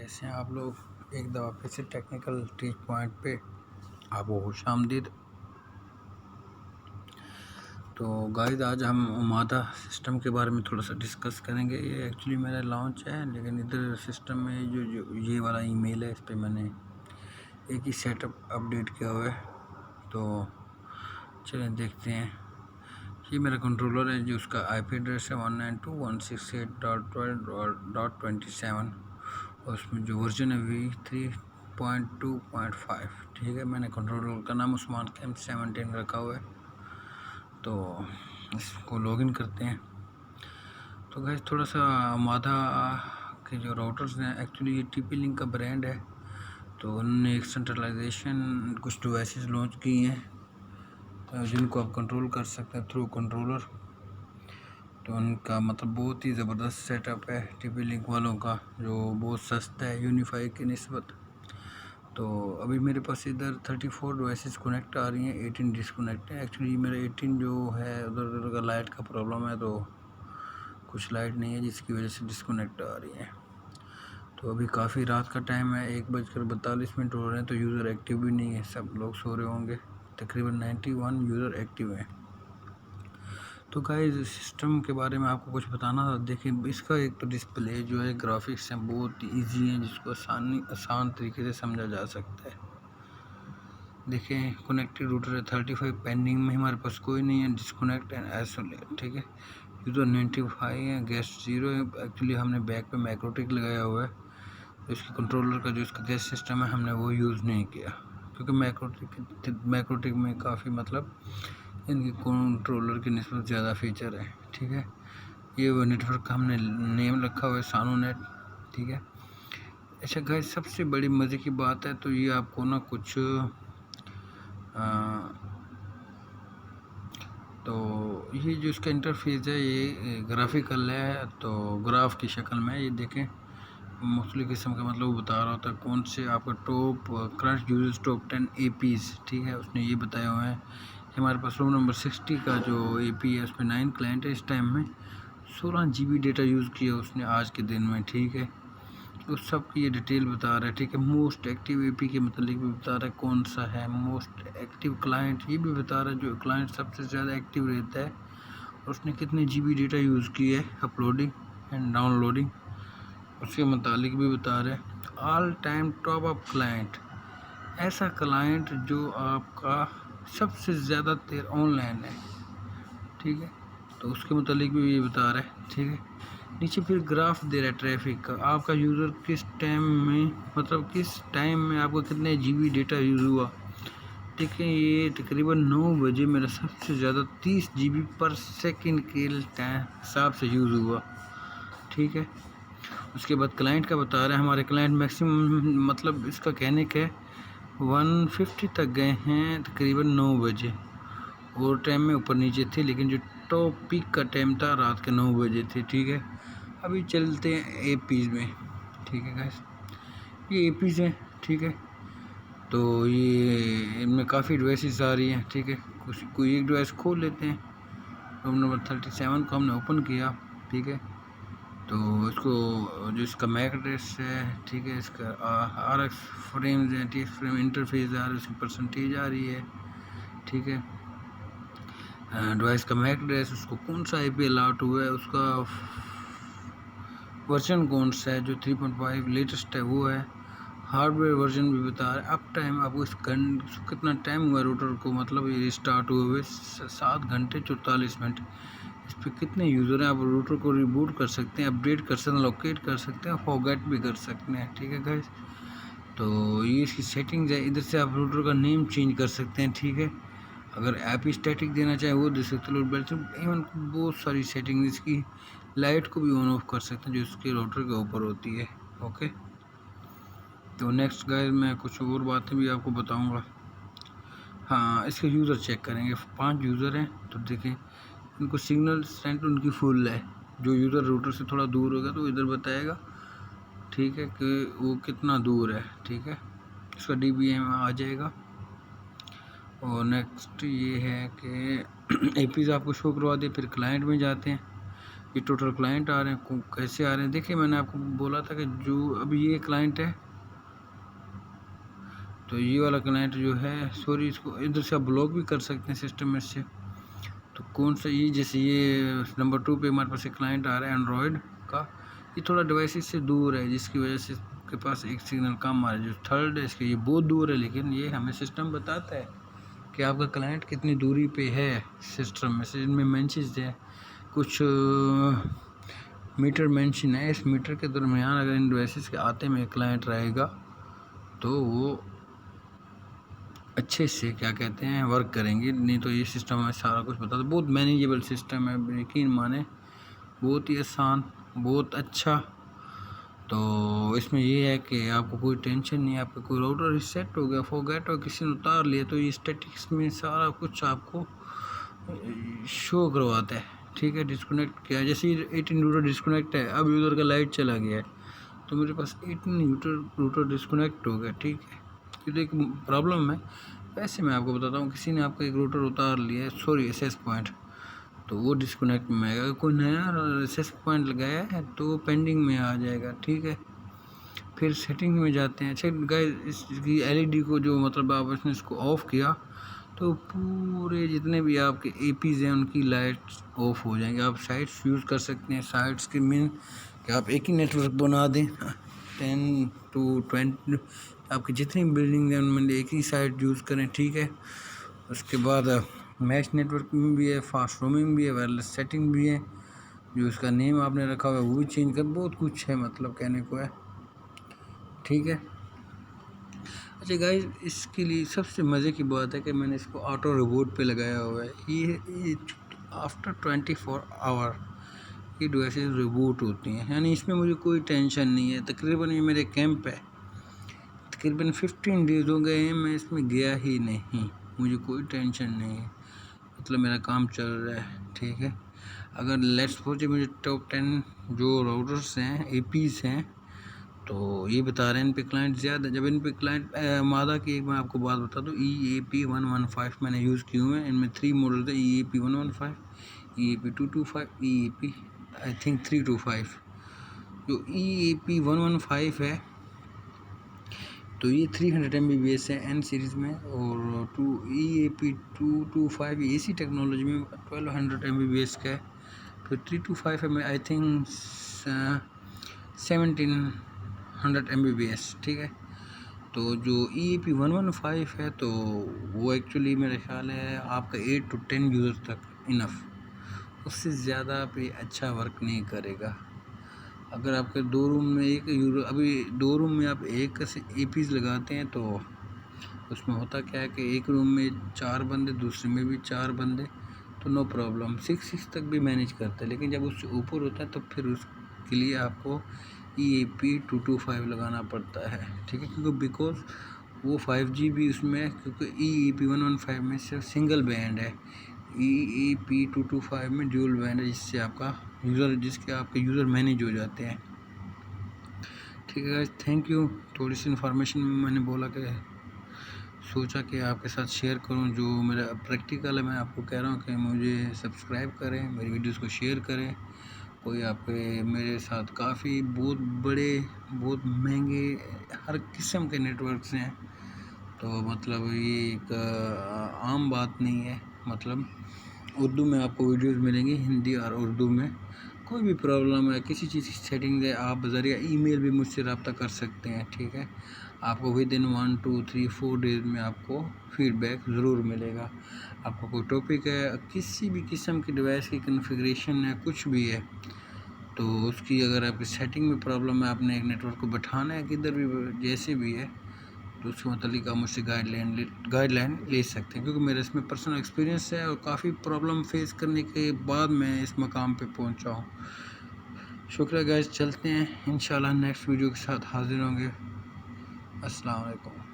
कैसे हैं आप लोग। एक दफ़ा फिर से टेक्निकल टीच पॉइंट पे आपको खुशामदीद। तो गाइस आज हम उमादा सिस्टम के बारे में थोड़ा सा डिस्कस करेंगे। ये एक्चुअली मेरा लॉन्च है, लेकिन इधर सिस्टम में जो ये वाला ईमेल है, इस पर मैंने एक ही सेटअप अपडेट किया हुआ है। तो चलें देखते हैं। ये मेरा कंट्रोलर है, जो उसका IP एड्रेस है 192.168.12.27 और उसमें जो वर्जन है V3.2.5। ठीक है, मैंने कंट्रोलर का नाम उस्मान कैम 17 रखा हुआ है। तो इसको लॉगिन करते हैं। तो गाइस थोड़ा सा मादा के जो राउटर्स हैं, एक्चुअली ये TP-Link का ब्रांड है। तो उन्होंने एक सेंट्रलाइजेशन कुछ डिवाइसेस लॉन्च की हैं जिनको आप कंट्रोल कर सकते हैं थ्रू कंट्रोलर। तो उनका मतलब बहुत ही ज़बरदस्त सेटअप है TP-Link वालों का, जो बहुत सस्ता है यूनिफाई की निस्बत। तो अभी मेरे पास इधर 34 डिवाइसेस कनेक्ट आ रही हैं, 18 डिसकनेक्ट है। एक्चुअली मेरा 18 जो है उधर का लाइट का प्रॉब्लम है, तो कुछ लाइट नहीं है जिसकी वजह से डिसकनेक्ट आ रही है। तो अभी काफ़ी रात का टाइम है, 1:42 हो रहे हैं। तो यूज़र एक्टिव भी नहीं है, सब लोग सो रहे होंगे। तकरीबन 91 यूज़र एक्टिव हैं। तो गाइस सिस्टम के बारे में आपको कुछ बताना था। देखिए इसका एक तो डिस्प्ले जो है, ग्राफिक्स हैं बहुत इजी हैं, जिसको आसान तरीके से समझा जा सकता है। देखिए कनेक्टेड रूटर है 35, पेंडिंग में हमारे पास कोई नहीं है, डिस्कनेक्ट एंड आइसोलेट। ठीक है, यूज़र 95 है, गेस्ट 0 है। एक्चुअली हमने बैक पे मैक्रोटिक लगाया हुआ है, तो इसके कंट्रोलर का जो इसका गेस्ट सिस्टम है हमने वो यूज़ नहीं किया, क्योंकि मैक्रोटिक में काफ़ी मतलब इनकी कंट्रोलर की निस्बत ज़्यादा फीचर है। ठीक है, ये वो नेटवर्क का हमने नेम रखा हुआ है सानो नेट। ठीक है, अच्छा गाइस सबसे बड़ी मज़े की बात है, तो ये आपको ना कुछ तो ये जो इसका इंटरफेस है ये ग्राफिकल है, तो ग्राफ की शक्ल में। ये देखें मुख्तलिफ़ किस्म का मतलब बता रहा होता है कौन से आपका top current users top 10 APs। ठीक है, उसने ये बताया हुआ है। हमारे पास रूम नंबर 60 का जो AP है उसमें 9 क्लाइंट है। इस टाइम में 16 GB डेटा यूज़ किया उसने आज के दिन में। ठीक है, उस सब की ये डिटेल बता रहा है। ठीक है, मोस्ट एक्टिव AP के मतलब भी बता रहा है कौन सा है मोस्ट एक्टिव क्लाइंट, ये भी बता रहा है जो क्लाइंट सबसे ज़्यादा एक्टिव रहता है और उसने कितने GB डेटा यूज़ किया है अपलोडिंग एंड डाउनलोडिंग, उसके मुतालिक भी बता रहे हैं। All time top up client, ऐसा क्लाइंट जो आपका सबसे ज़्यादा देर ऑनलाइन है। ठीक है, तो उसके मुतालिक भी ये बता रहा है। ठीक है, नीचे फिर ग्राफ दे रहा है ट्रैफिक का, आपका यूज़र किस टाइम में मतलब किस टाइम में आपका कितने GB डेटा यूज़ हुआ। ठीक है, ये तकरीबन 9 बजे मेरा सबसे ज़्यादा 30 GB पर सेकंड के टाइम हिसाब से यूज़ हुआ। ठीक है, उसके बाद क्लाइंट का बता रहा है, हमारे क्लाइंट मैक्सिमम मतलब इसका कहने का 150 तक गए हैं तकरीबन 9 बजे, और टाइम में ऊपर नीचे थे, लेकिन जो टॉप पीक का टाइम था रात के 9 बजे थे। ठीक है, अभी चलते हैं APs में। ठीक है गाइस, ये APs हैं। ठीक है, तो ये इनमें काफ़ी डिवाइसेस आ रही हैं। ठीक है, कोई एक डिवाइस खोल लेते हैं। रूम नंबर 37 को हमने ओपन किया। ठीक है, तो इसको जो इसका मैक एड्रेस है, ठीक है, इसका RX फ्रेम्स है, TX फ्रेम इंटरफेस आ रहा है, उसकी परसेंटेज आ रही है। ठीक है, डिवाइस का मैक एड्रेस, उसको कौन सा IP अलाउट हुआ है, उसका वर्जन कौन सा है, जो 3.5 लेटेस्ट है वो है। हार्डवेयर वर्जन भी बता रहा है। अप टाइम आपको कितना टाइम हुआ रूटर को, मतलब ये स्टार्ट हुए 7 घंटे 44 मिनट। इस पर कितने यूज़र हैं, आप रूटर को रिबूट कर सकते हैं, अपडेट कर सकते हैं, लोकेट कर सकते हैं, फॉरगेट भी कर सकते हैं। ठीक है गाइस, तो ये इसकी सेटिंग्स है। इधर से आप रूटर का नेम चेंज कर सकते हैं। ठीक है, अगर ऐप स्टैटिक देना चाहे वो दे सकते हैं, इवन बहुत सारी सेटिंग, इसकी लाइट को भी ऑन ऑफ कर सकते हैं जो इसके राउटर के ऊपर होती है। ओके, तो नेक्स्ट गाइस मैं कुछ और बातें भी आपको बताऊंगा। हाँ, इसके यूज़र चेक करेंगे, 5 यूज़र हैं। तो देखें इनको सिग्नल स्ट्रेंथ उनकी फुल है। जो यूज़र रूटर से थोड़ा दूर होगा तो इधर बताएगा। ठीक है, कि वो कितना दूर है। ठीक है, इसका DBM आ जाएगा। और नेक्स्ट ये है कि APs आपको शो करवा दे। फिर क्लाइंट में जाते हैं, ये टोटल क्लाइंट आ रहे हैं, कैसे आ रहे हैं देखिए। मैंने आपको बोला था कि जो अभी ये क्लाइंट है, तो ये वाला क्लाइंट जो है, सॉरी इसको इधर से आप ब्लॉक भी कर सकते हैं सिस्टम में से। तो कौन सा ये, जैसे ये नंबर 2 पे हमारे पास एक क्लाइंट आ रहा है एंड्रॉयड का, ये थोड़ा डिवाइस से दूर है जिसकी वजह से के पास एक सिग्नल कम आ रहा है। जो थर्ड है इसके ये बहुत दूर है, लेकिन ये हमें सिस्टम बताता है कि आपका क्लाइंट कितनी दूरी पे है सिस्टम में से। इनमें मेंशंस है, कुछ मीटर मेंशन है। इस मीटर के दरमियान अगर इन डिवाइसेस के आते में क्लाइंट रहेगा तो वो अच्छे से क्या कहते हैं वर्क करेंगे, नहीं तो ये सिस्टम हमें सारा कुछ बताता है। बहुत मैनेजेबल सिस्टम है, यकीन माने बहुत ही आसान, बहुत अच्छा। तो इसमें ये है कि आपको कोई टेंशन नहीं है। आपका कोई राउटर रिसेट हो गया, फॉरगेट हो, किसी ने उतार लिया, तो ये स्टैटिक्स में सारा कुछ आपको शो करवाता है। ठीक है, डिस्कनेक्ट किया, जैसे 18 रूटर डिस्कनेक्ट है, अब यूज़र का लाइट चला गया है तो मेरे पास 18 रूटर डिस्कनेक्ट हो गया। ठीक है, ये तो एक प्रॉब्लम है। वैसे मैं आपको बताता हूँ, किसी ने आपका एक रूटर उतार लिया है, सॉरी एक्सेस पॉइंट, तो वो डिस्कनेक्ट में आएगा। कोई नया एक्सेस पॉइंट लगाया है तो वो पेंडिंग में आ जाएगा। ठीक है, फिर सेटिंग में जाते हैं। अच्छा गाइस, इसकी एलईडी को जो मतलब आपने इसको ऑफ़ किया तो पूरे जितने भी आपके एपीज़ हैं उनकी लाइट्स ऑफ हो जाएंगे। आप साइट्स यूज़ कर सकते हैं। साइट्स के मीन कि आप एक ही नेटवर्क बना दें, 10 to 20 आपकी जितनी बिल्डिंग है उनमें एक ही साइट यूज़ करें। ठीक है, उसके बाद मैश नेटवर्किंग भी है, फास्ट रोमिंग भी है, वायरलेस सेटिंग भी है, जो उसका नेम आपने रखा हुआ है वो भी चेंज कर, बहुत कुछ है मतलब कहने को है। ठीक है, अच्छा गाइस, इसके लिए सबसे मज़े की बात है कि मैंने इसको ऑटो रिबूट पे लगाया हुआ है। ये आफ्टर 24 आवर ये डिवाइसेस रिबूट होती हैं, यानी इसमें मुझे कोई टेंशन नहीं है। तकरीबन ये मेरे कैंप है, तकरीबन 15 डेज़ हो गए हैं मैं इसमें गया ही नहीं, मुझे कोई टेंशन नहीं है, मतलब मेरा काम चल रहा है। ठीक है, अगर लेट्स सपोज मुझे टॉप 10 जो राउटर्स हैं, एपीज़ हैं, तो ये बता रहे हैं इन पे क्लाइंट ज़्यादा। जब इन पे क्लाइंट मादा की एक मैं आपको बात बता दूँ, EAP115 मैंने यूज़ किए हुए हैं। इनमें 3 मॉडल थे, EAP115, EAP225, EAP I think 325। जो EAP115 है तो ये 300 MBPS है एन सीरीज़ में, और EAP225 AC टेक्नोलॉजी में 1200 MBPS का है। फिर 325 है, मैं आई थिंक 1700 MBPS। ठीक है, तो जो EAP115 है तो वो एक्चुअली मेरा ख्याल है आपका 8 to 10 यूज़र तक इनफ, उससे ज़्यादा पे अच्छा वर्क नहीं करेगा। अगर आपके 2 रूम में एक यूज़र, अभी 2 रूम में आप एक से एपीज़ लगाते हैं तो उसमें होता क्या है कि एक रूम में 4 बंदे, दूसरे में भी 4 बंदे, तो नो प्रॉब्लम, 6 तक भी मैनेज करते हैं। लेकिन जब उससे ऊपर होता है तो फिर उसके लिए आपको EAP225 लगाना पड़ता है। ठीक है, क्योंकि बिकॉज वो 5G भी उसमें, क्योंकि EAP115 में सिर्फ सिंगल बैंड है, EAP225 में ड्यूल बैंड है, जिससे आपका आपके यूज़र मैनेज हो जाते हैं। ठीक है गाइस, थैंक यू। थोड़ी सी इन्फॉर्मेशन मैंने बोला कि सोचा कि आपके साथ शेयर करूं, जो मेरा प्रैक्टिकल है। मैं आपको कह रहा हूं कि मुझे सब्सक्राइब करें, मेरी वीडियोस को शेयर करें। कोई आपके मेरे साथ काफ़ी बहुत बड़े, बहुत महंगे हर किस्म के नेटवर्क्स हैं, तो मतलब ये एक आम बात नहीं है। मतलब उर्दू में आपको वीडियोस मिलेंगी, हिंदी और उर्दू में। कोई भी प्रॉब्लम है, किसी चीज़ की सेटिंग है, आप ज़रिया ईमेल भी मुझसे रब्ता कर सकते हैं। ठीक है, आपको विद इन 1 2 3 4 डेज़ में आपको फीडबैक ज़रूर मिलेगा। आपको कोई टॉपिक है, किसी भी किस्म की डिवाइस की कॉन्फ़िगरेशन है, कुछ भी है, तो उसकी अगर आपकी सेटिंग में प्रॉब्लम है, आपने एक नेटवर्क को बैठाना है किधर भी, जैसे भी है, तो उसके मतलब आप मुझसे गाइडलाइन ले सकते हैं, क्योंकि मेरा इसमें पर्सनल एक्सपीरियंस है और काफ़ी प्रॉब्लम फेस करने के बाद मैं इस मकाम पे पहुंचा हूं। शुक्रिया गाइस, चलते हैं, इंशाल्लाह नेक्स्ट वीडियो के साथ हाजिर होंगे। अस्सलाम वालेकुम।